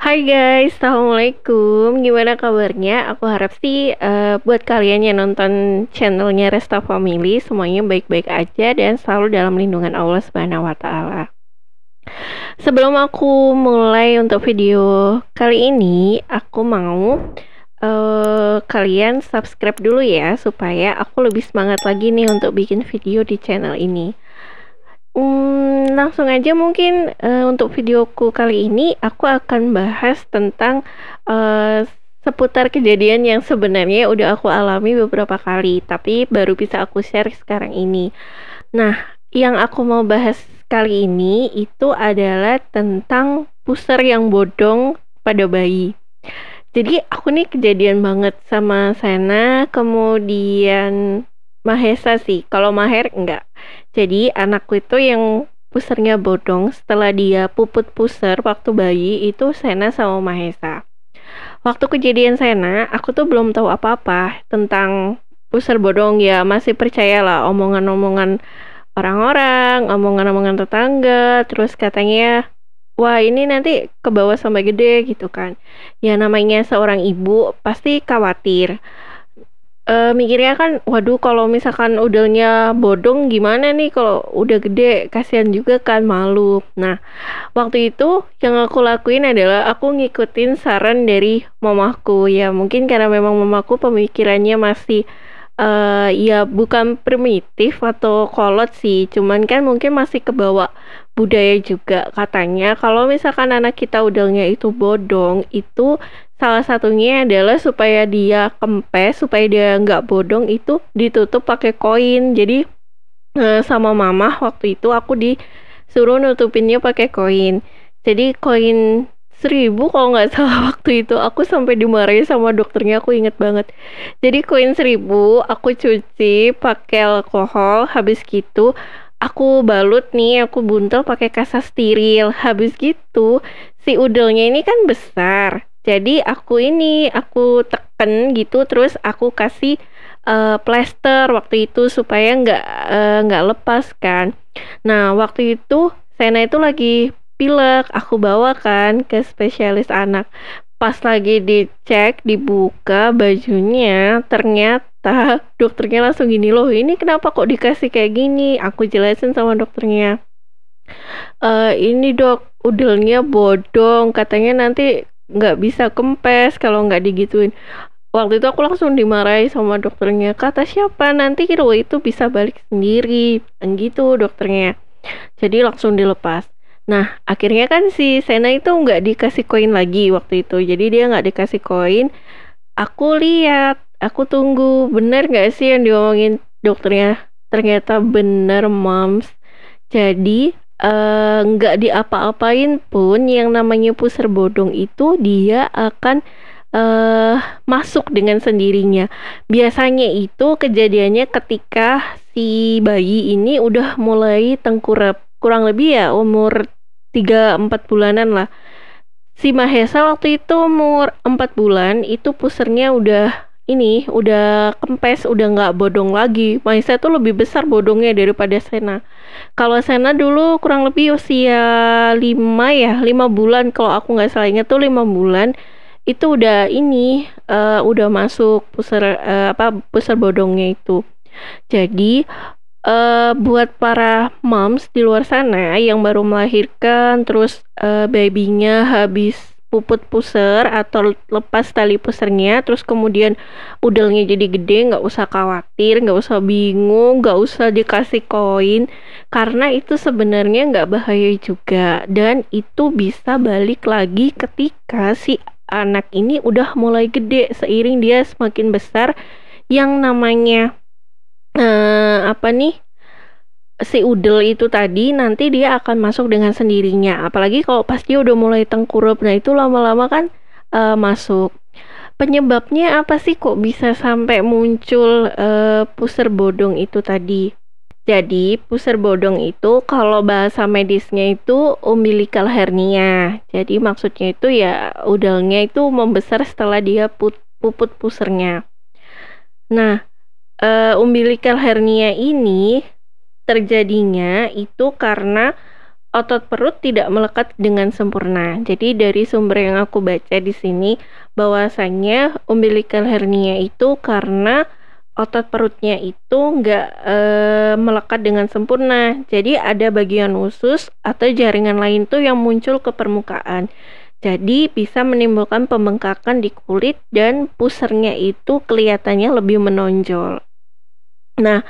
Hai guys, assalamualaikum. Gimana kabarnya? Aku harap sih buat kalian yang nonton channelnya Resta Family semuanya baik-baik aja dan selalu dalam lindungan Allah Subhanahu wa Ta'ala. Sebelum aku mulai untuk video kali ini, aku mau kalian subscribe dulu ya supaya aku lebih semangat lagi nih untuk bikin video di channel ini. Langsung aja mungkin untuk videoku kali ini aku akan bahas tentang seputar kejadian yang sebenarnya udah aku alami beberapa kali, tapi baru bisa aku share sekarang ini. Nah, yang aku mau bahas kali ini itu adalah tentang pusar yang bodong pada bayi. Jadi aku nih kejadian banget sama Sena, kemudian Mahesa sih. Kalau Maher enggak. Jadi anakku itu yang pusernya bodong setelah dia puput puser waktu bayi itu Sena sama Mahesa. Waktu kejadian Sena, aku tuh belum tahu apa-apa tentang puser bodong, ya masih percayalah omongan-omongan orang-orang, omongan-omongan tetangga, terus katanya wah ini nanti ke bawah sampai gede gitu kan. Ya namanya seorang ibu pasti khawatir. Mikirnya kan, waduh kalau misalkan udelnya bodong gimana nih kalau udah gede, kasihan juga kan, malu. Nah, waktu itu yang aku lakuin adalah aku ngikutin saran dari mamaku. Ya mungkin karena memang mamaku pemikirannya masih ya bukan primitif atau kolot sih, cuman kan mungkin masih kebawa budaya juga. Katanya kalau misalkan anak kita udelnya itu bodong, itu salah satunya adalah supaya dia kempes, supaya dia nggak bodong itu ditutup pakai koin. Jadi sama mama waktu itu aku disuruh nutupinnya pakai koin. Jadi koin 1.000 kalau nggak salah waktu itu. Aku sampai dimarahin sama dokternya, aku inget banget. Jadi koin 1.000 aku cuci pakai alkohol, habis gitu aku balut nih, aku buntel pakai kasa steril. Habis gitu si udelnya ini kan besar, jadi aku teken gitu, terus aku kasih plester waktu itu supaya nggak lepas kan. Nah waktu itu Sena itu lagi pilek, aku bawa kan ke spesialis anak. Pas lagi dicek, dibuka bajunya, ternyata dokternya langsung gini, loh ini kenapa kok dikasih kayak gini. Aku jelasin sama dokternya, ini dok, udelnya bodong, katanya nanti nggak bisa kempes kalau nggak digituin. Waktu itu aku langsung dimarahi sama dokternya, kata siapa nanti kilo itu bisa balik sendiri, gitu dokternya. Jadi langsung dilepas. Nah akhirnya kan si Sena itu nggak dikasih koin lagi waktu itu, jadi dia nggak dikasih koin. Aku lihat, aku tunggu bener nggak sih yang diomongin dokternya. Ternyata bener moms. Jadi nggak diapa-apain pun yang namanya pusar bodong itu dia akan masuk dengan sendirinya. Biasanya itu kejadiannya ketika si bayi ini udah mulai tengkurap, kurang lebih ya umur 3-4 bulanan lah. Si Mahesa waktu itu umur 4 bulan itu pusernya udah kempes, udah nggak bodong lagi. Mahesa tuh lebih besar bodongnya daripada Sena. Kalau Sena dulu kurang lebih usia 5 bulan, kalau aku nggak salah ingat tuh 5 bulan itu udah masuk pusar bodongnya itu. Jadi buat para moms di luar sana yang baru melahirkan terus babynya habis puput puser atau lepas tali pusernya, terus kemudian udelnya jadi gede, nggak usah khawatir, nggak usah bingung, nggak usah dikasih koin, karena itu sebenarnya nggak bahaya juga, dan itu bisa balik lagi ketika si anak ini udah mulai gede seiring dia semakin besar. Yang namanya si udel itu tadi nanti dia akan masuk dengan sendirinya, apalagi kalau pas dia udah mulai tengkurap. Nah itu lama-lama kan masuk. Penyebabnya apa sih kok bisa sampai muncul pusar bodong itu tadi? Jadi pusar bodong itu kalau bahasa medisnya itu umbilical hernia. Jadi maksudnya itu ya udelnya itu membesar setelah dia puput pusernya. Nah umbilical hernia ini terjadinya itu karena otot perut tidak melekat dengan sempurna. Jadi dari sumber yang aku baca di sini bahwasanya umbilical hernia itu karena otot perutnya itu nggak melekat dengan sempurna. Jadi ada bagian usus atau jaringan lain tuh yang muncul ke permukaan. Jadi bisa menimbulkan pembengkakan di kulit dan pusernya itu kelihatannya lebih menonjol. Nah,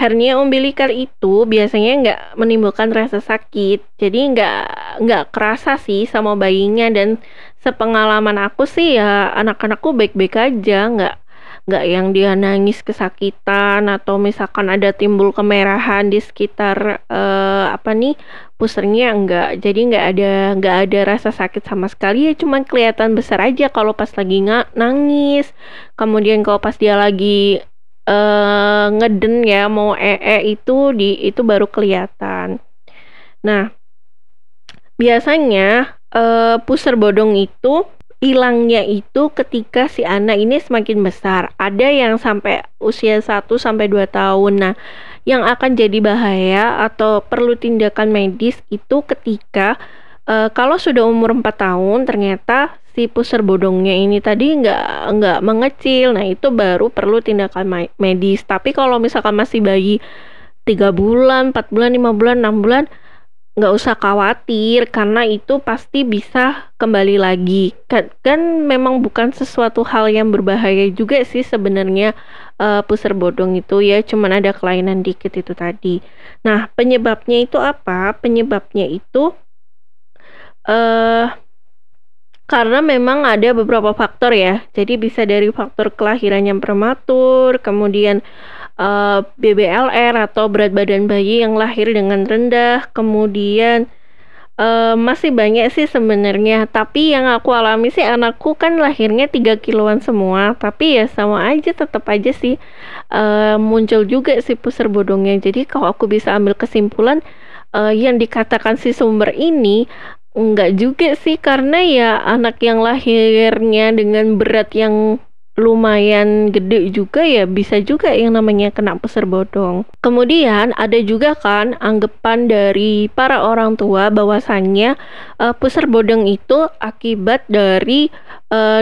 hernia umbilikal itu biasanya nggak menimbulkan rasa sakit, jadi nggak kerasa sih sama bayinya, dan sepengalaman aku sih ya anak-anakku baik-baik aja, nggak yang dia nangis kesakitan atau misalkan ada timbul kemerahan di sekitar pusernya, enggak. Jadi nggak ada rasa sakit sama sekali, ya cuman kelihatan besar aja kalau pas lagi nangis. Kemudian kalau pas dia lagi ngeden ya mau itu baru kelihatan. Nah, biasanya pusar bodong itu hilangnya itu ketika si anak ini semakin besar. Ada yang sampai usia 1 sampai 2 tahun. Nah, yang akan jadi bahaya atau perlu tindakan medis itu ketika kalau sudah umur 4 tahun ternyata si pusar bodongnya ini tadi nggak mengecil. Nah, itu baru perlu tindakan medis. Tapi kalau misalkan masih bayi 3 bulan, 4 bulan, 5 bulan, 6 bulan, nggak usah khawatir karena itu pasti bisa kembali lagi. Kan memang bukan sesuatu hal yang berbahaya juga sih sebenarnya pusar bodong itu, ya cuman ada kelainan dikit itu tadi. Nah, penyebabnya itu apa? Penyebabnya itu karena memang ada beberapa faktor ya. Jadi bisa dari faktor kelahiran yang prematur, kemudian BBLR atau berat badan bayi yang lahir dengan rendah, kemudian masih banyak sih sebenarnya. Tapi yang aku alami sih anakku kan lahirnya 3 kiloan semua, tapi ya sama aja, tetap aja sih muncul juga si pusar bodongnya. Jadi kalau aku bisa ambil kesimpulan, yang dikatakan si sumber ini enggak juga sih, karena ya anak yang lahirnya dengan berat yang lumayan gede juga ya bisa juga yang namanya kena pusar bodong. Kemudian ada juga kan anggapan dari para orang tua bahwasannya pusar bodong itu akibat dari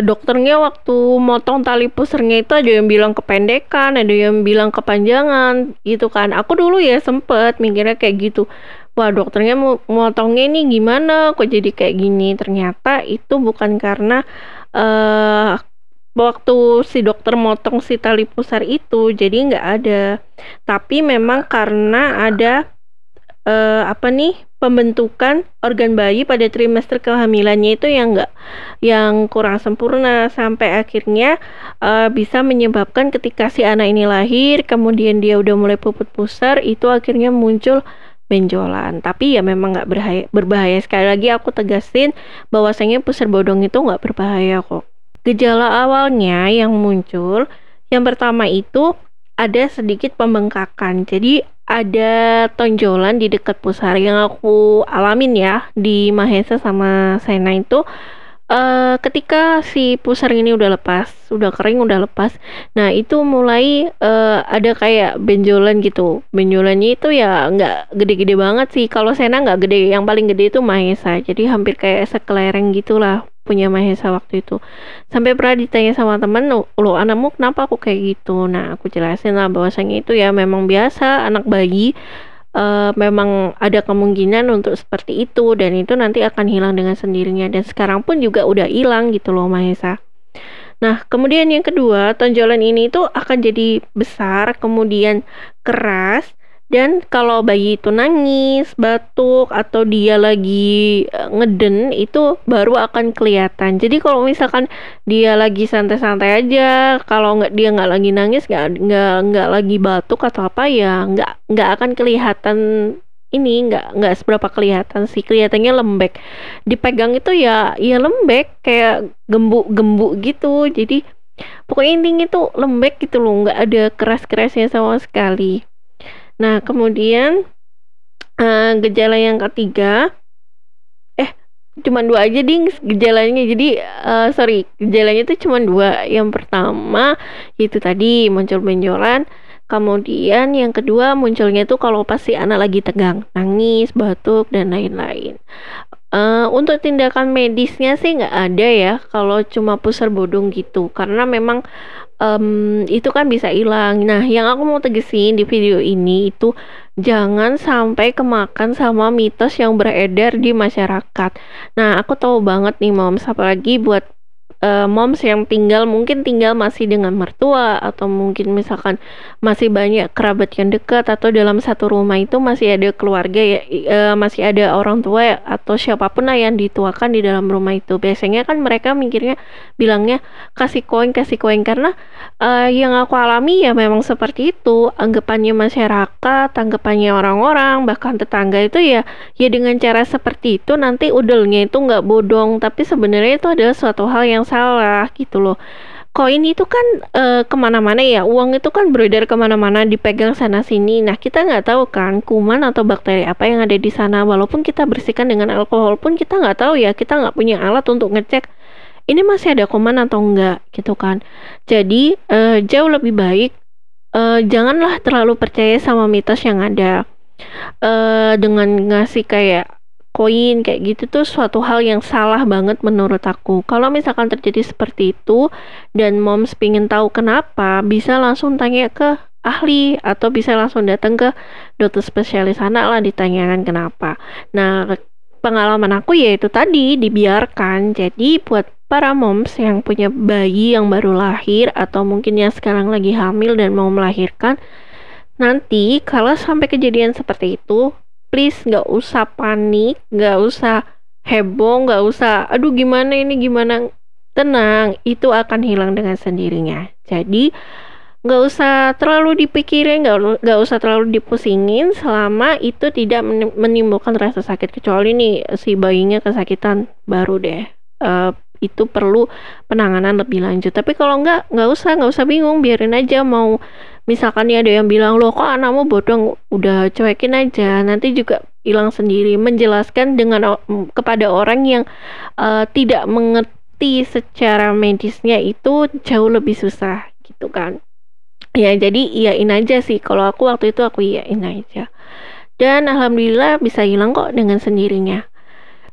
dokternya waktu motong tali pusarnya itu, ada yang bilang kependekan, ada yang bilang kepanjangan gitu kan. Aku dulu ya sempet mikirnya kayak gitu. Wah, dokternya mau motongnya ini gimana kok jadi kayak gini. Ternyata itu bukan karena waktu si dokter motong si tali pusar itu jadi nggak ada, tapi memang karena ada pembentukan organ bayi pada trimester kehamilannya itu yang kurang sempurna, sampai akhirnya bisa menyebabkan ketika si anak ini lahir kemudian dia udah mulai puput pusar, itu akhirnya muncul benjolan. Tapi ya memang nggak berbahaya. Sekali lagi aku tegasin bahwasanya pusar bodong itu nggak berbahaya kok. Gejala awalnya yang muncul, yang pertama itu ada sedikit pembengkakan. Jadi ada tonjolan di dekat pusar yang aku alamin ya di Mahesa sama Sena itu. Ketika si pusar ini udah lepas, udah kering, udah lepas, nah itu mulai ada kayak benjolan gitu. Benjolannya itu ya nggak gede-gede banget sih. Kalau Sena nggak gede, yang paling gede itu Mahesa. Jadi hampir kayak sekelereng gitulah punya Mahesa waktu itu. Sampai pernah ditanya sama temen, lo anakmu kenapa aku kayak gitu? Nah, aku jelasin lah bahwasanya itu ya memang biasa anak bayi. Memang ada kemungkinan untuk seperti itu, dan itu nanti akan hilang dengan sendirinya, dan sekarang pun juga udah hilang gitu loh Mahesa. Nah, kemudian yang kedua, tonjolan ini tuh akan jadi besar, kemudian keras, dan kalau bayi itu nangis, batuk, atau dia lagi ngeden, itu baru akan kelihatan. Jadi kalau misalkan dia lagi santai-santai aja, kalau dia nggak lagi nangis, nggak lagi batuk atau apa, ya nggak akan kelihatan. Ini nggak seberapa kelihatan sih, kelihatannya lembek. Dipegang itu ya lembek, kayak gembuk-gembuk gitu. Jadi pokoknya intinya tuh lembek gitu loh, nggak ada keras-kerasnya sama sekali. Nah, kemudian gejala yang ketiga, cuma 2 aja ding gejalanya. Jadi gejalanya tuh cuma 2. Yang pertama itu tadi muncul benjolan, Kemudian yang kedua munculnya itu kalau pas si anak lagi tegang, nangis, batuk, dan lain-lain. Untuk tindakan medisnya sih nggak ada ya, kalau cuma pusar bodong gitu, karena memang itu kan bisa hilang. Nah, yang aku mau tegesin di video ini itu jangan sampai kemakan sama mitos yang beredar di masyarakat. Nah, aku tahu banget nih moms, apalagi buat moms yang mungkin tinggal masih dengan mertua atau mungkin misalkan masih banyak kerabat yang dekat atau dalam satu rumah itu masih ada keluarga ya, masih ada orang tua atau siapapun lah yang dituakan di dalam rumah itu. Biasanya kan mereka mikirnya bilangnya kasih koin karena yang aku alami ya memang seperti itu. Anggapannya masyarakat, anggapannya orang-orang, bahkan tetangga itu ya dengan cara seperti itu nanti udelnya itu nggak bodong, tapi sebenarnya itu adalah suatu hal yang salah gitu loh. Koin itu kan kemana-mana ya, uang itu kan beredar kemana-mana, dipegang sana sini. Nah, kita nggak tahu kan kuman atau bakteri apa yang ada di sana. Walaupun kita bersihkan dengan alkohol pun kita nggak tahu ya, kita nggak punya alat untuk ngecek ini masih ada kuman atau enggak gitu kan. Jadi jauh lebih baik janganlah terlalu percaya sama mitos yang ada. Dengan ngasih kayak koin kayak gitu tuh suatu hal yang salah banget menurut aku. Kalau misalkan terjadi seperti itu dan moms pingin tahu kenapa, bisa langsung tanya ke ahli atau bisa langsung datang ke dokter spesialis anak lah ditanyakan kenapa. Nah, pengalaman aku yaitu tadi dibiarkan. Jadi buat para moms yang punya bayi yang baru lahir atau mungkin yang sekarang lagi hamil dan mau melahirkan, nanti kalau sampai kejadian seperti itu, please nggak usah panik, nggak usah heboh, nggak usah, aduh gimana ini gimana. Tenang, itu akan hilang dengan sendirinya. Jadi nggak usah terlalu dipikirin, nggak usah terlalu dipusingin selama itu tidak menimbulkan rasa sakit, kecuali nih si bayinya kesakitan baru deh. Itu perlu penanganan lebih lanjut. Tapi kalau nggak usah bingung, biarin aja. Mau misalkan nih ada yang bilang loh kok anakmu bodong, udah cuekin aja, nanti juga hilang sendiri. Menjelaskan dengan kepada orang yang tidak mengerti secara medisnya itu jauh lebih susah gitu kan. Ya jadi iyain aja sih, kalau aku waktu itu aku iyain aja dan alhamdulillah bisa hilang kok dengan sendirinya.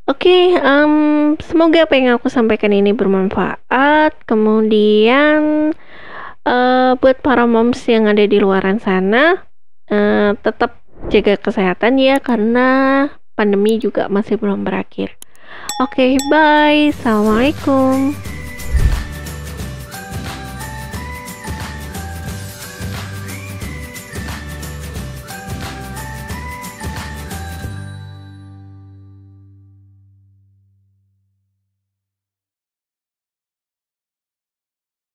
Oke, semoga apa yang aku sampaikan ini bermanfaat. Kemudian buat para moms yang ada di luaran sana, tetap jaga kesehatan ya, karena pandemi juga masih belum berakhir. Oke, bye. Assalamualaikum.